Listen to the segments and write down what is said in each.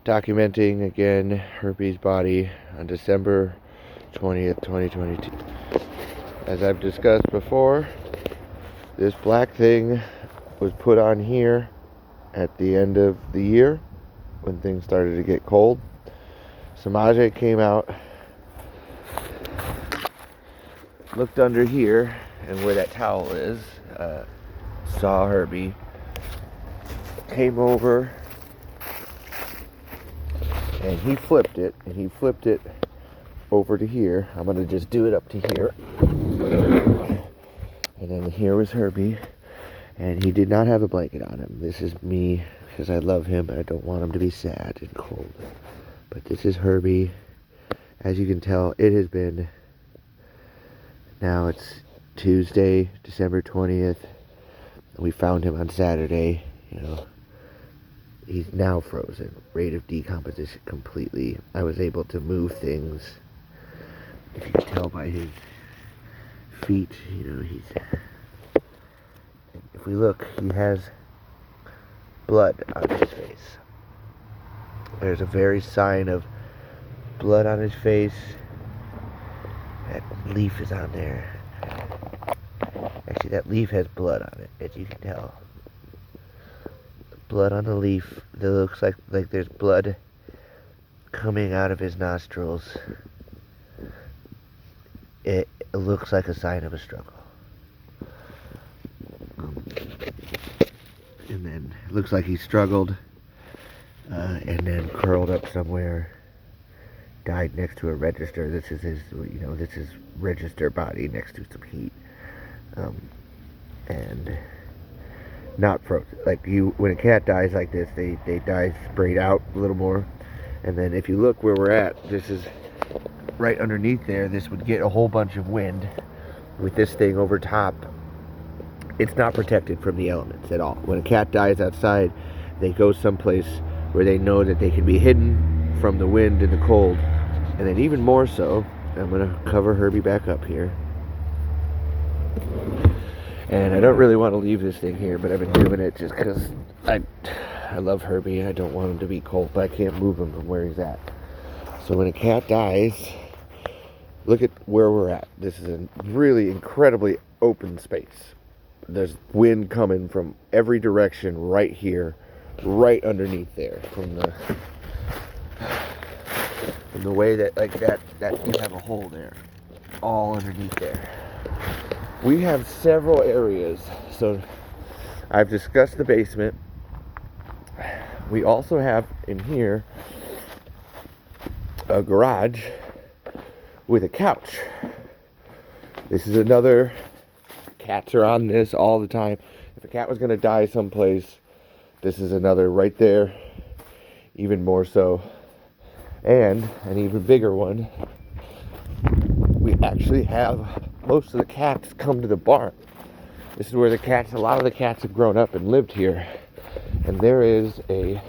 documenting again Herbie's body on December 20th, 2022. As I've discussed before, this black thing was put on here at the end of the year when things started to get cold. Samaje came out, looked under here, and where that towel is, saw Herbie, came over, and he flipped it over to here. I'm going to just do it up to here. And then here was Herbie, and he did not have a blanket on him. This is me, because I love him, and I don't want him to be sad and cold. But this is Herbie. As you can tell, it has been, now it's Tuesday, December 20th. We found him on Saturday. You know, he's now frozen. Rate of decomposition completely. I was able to move things. If you can tell by his feet, you know, if we look, he has blood on his face. There's a very sign of blood on his face. That leaf is on there. Actually, that leaf has blood on it, as you can tell. Blood on the leaf. It looks like there's blood coming out of his nostrils. It looks like a sign of a struggle. And then it looks like he struggled, and then curled up somewhere, died next to a register. This is his, this is register body next to some heat, and not frozen. Like when a cat dies like this, they die sprayed out a little more. And then if you look where we're at, this is right underneath there. This would get a whole bunch of wind with this thing over top. It's not protected from the elements at all. When a cat dies outside, they go someplace where they know that they can be hidden from the wind and the cold. And then even more so, I'm going to cover Herbie back up here. And I don't really want to leave this thing here, but I've been doing it just because I love Herbie. I don't want him to be cold, but I can't move him from where he's at. So when a cat dies, look at where we're at. This is a really incredibly open space. There's wind coming from every direction right here, right underneath there. From the way that, like that you have a hole there, all underneath there. We have several areas. So I've discussed the basement. We also have in here a garage with a couch. This is another, cats are on this all the time. If a cat was going to die someplace, this is another right there, even more so. And an even bigger one, we actually have most of the cats come to the barn. This is where a lot of the cats have grown up and lived here. And there is a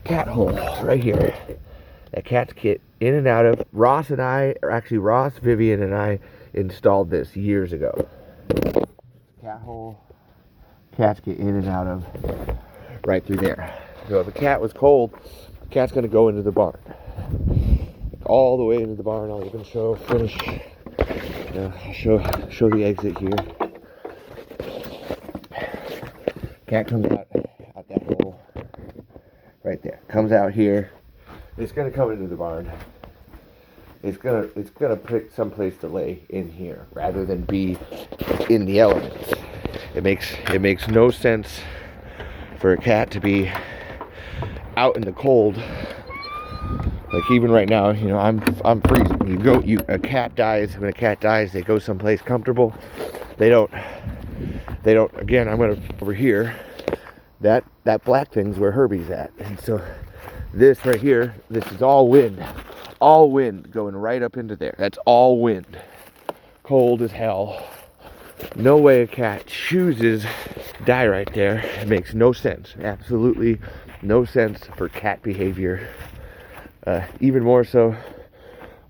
cat hole right here that cats get in and out of. Ross, Vivian, and I installed this years ago. Cat hole, cats get in and out of right through there. So if a cat was cold, the cat's going to go into the barn. All the way into the barn. I'll even show the exit here. Cat comes out that hole right there. Comes out here. It's gonna come into the barn. It's gonna pick someplace to lay in here rather than be in the elements. It makes no sense for a cat to be out in the cold. Like even right now, I'm freezing. A cat dies. When a cat dies, they go someplace comfortable. They don't. Again, I'm gonna over here. That black thing's where Herbie's at, and so this right here, this is all wind going right up into there. That's all wind. Cold as hell. No way a cat chooses to die right there. It makes no sense. Absolutely no sense for cat behavior. Even more so,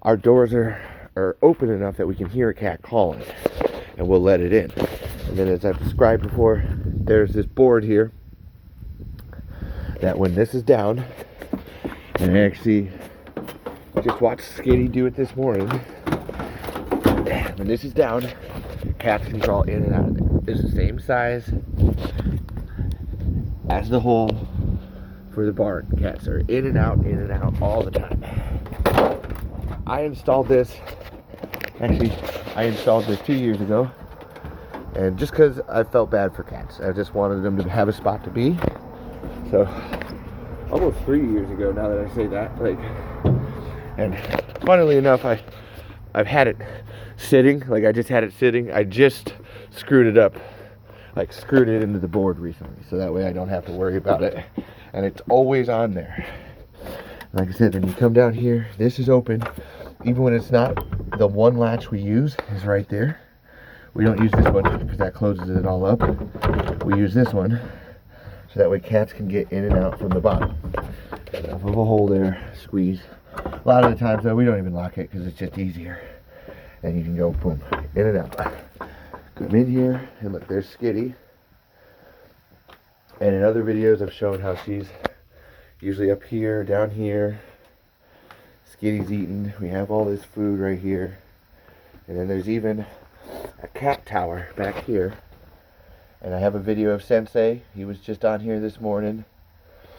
our doors are open enough that we can hear a cat calling, and we'll let it in. And then, as I've described before, there's this board here that when this is down, And I actually just watched Skitty do it this morning. When this is down, cats can crawl in and out of there. It's the same size as the hole for the barn. Cats are in and out all the time. I installed this 2 years ago, and just because I felt bad for cats, I just wanted them to have a spot to be. So almost 3 years ago, now that I say that, and funnily enough, I've had it sitting, I just had it sitting. I just screwed it up, screwed it into the board recently, so that way I don't have to worry about it, and it's always on there. Like I said, then you come down here, this is open, even when it's not. The one latch we use is right there. We don't use this one because that closes it all up. We use this one so that way cats can get in and out from the bottom. Enough of a hole there, squeeze. A lot of the times though, we don't even lock it because it's just easier. And you can go boom, in and out. Come in here and look, there's Skitty. And in other videos I've shown how she's usually up here, down here. Skitty's eating. We have all this food right here. And then there's even a cat tower back here. And I have a video of Sensei. He was just on here this morning.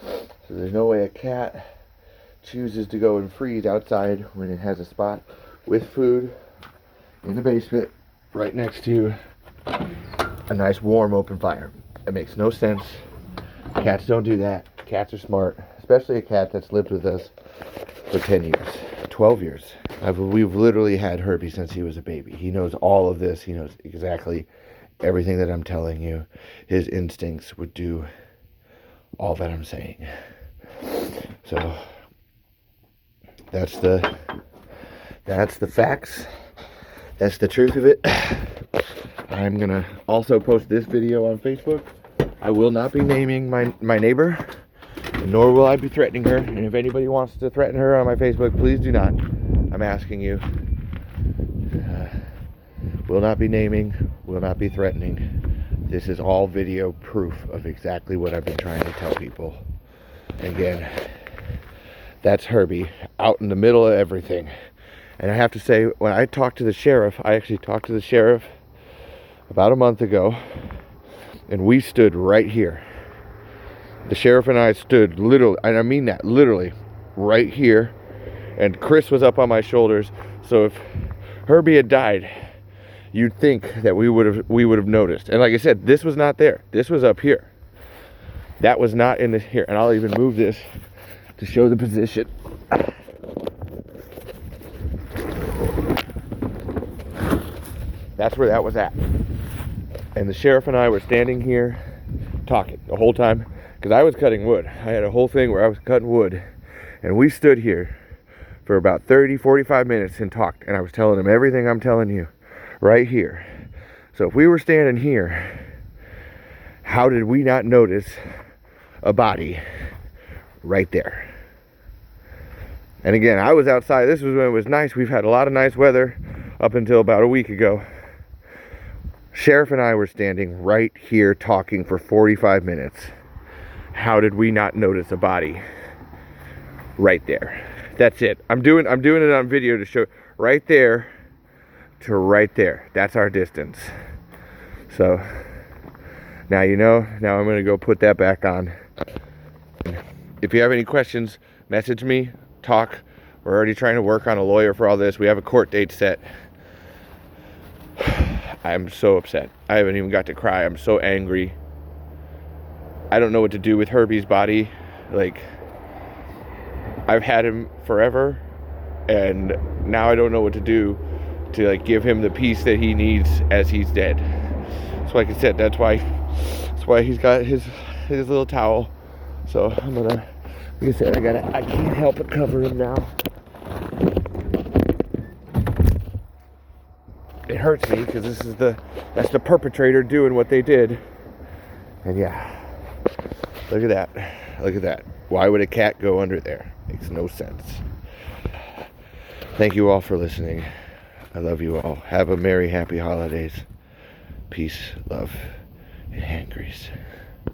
So there's no way a cat chooses to go and freeze outside when it has a spot with food in the basement right next to a nice warm open fire. It makes no sense. Cats don't do that. Cats are smart, especially a cat that's lived with us for 10 years, 12 years. We've literally had Herbie since he was a baby. He knows all of this. He knows exactly everything that I'm telling you. His instincts would do all that I'm saying. So that's the facts. That's the truth of it. I'm gonna also post this video on Facebook. I will not be naming my neighbor, nor will I be threatening her. And if anybody wants to threaten her on my Facebook, please do not. I'm asking you. Will not be naming, will not be threatening. This is all video proof of exactly what I've been trying to tell people. Again, that's Herbie out in the middle of everything. And I have to say, when I talked to the sheriff, I actually talked to the sheriff about a month ago, and we stood right here. The sheriff and I stood literally, and I mean that, literally, right here. And Chris was up on my shoulders. So if Herbie had died, you'd think that we would have noticed. And like I said, this was not there. This was up here. That was not in this here. And I'll even move this to show the position. That's where that was at. And the sheriff and I were standing here talking the whole time because I was cutting wood. I had a whole thing where I was cutting wood, and we stood here for about 30-45 minutes and talked, and I was telling him everything I'm telling you right here. So if we were standing here, how did we not notice a body right there? And again, I was outside. This was when it was nice. We've had a lot of nice weather up until about a week ago. Sheriff and I were standing right here talking for 45 minutes. How did we not notice a body right there? That's it. I'm doing it on video to show right there to right there. That's our distance. So now you know. Now I'm going to go put that back on. If you have any questions, message me, talk. We're already trying to work on a lawyer for all this. We have a court date set. I'm so upset. I haven't even got to cry. I'm so angry. I don't know what to do with Herbie's body. I've had him forever, and now I don't know what to do to give him the peace that he needs as he's dead. So like I said, that's why he's got his little towel. So I'm gonna, like I said, I can't help but cover him now. It hurts me because that's the perpetrator doing what they did. And yeah, look at that. Why would a cat go under there? Makes no sense. Thank you all for listening. I love you all. Have a merry, happy holidays. Peace, love, and hand grease.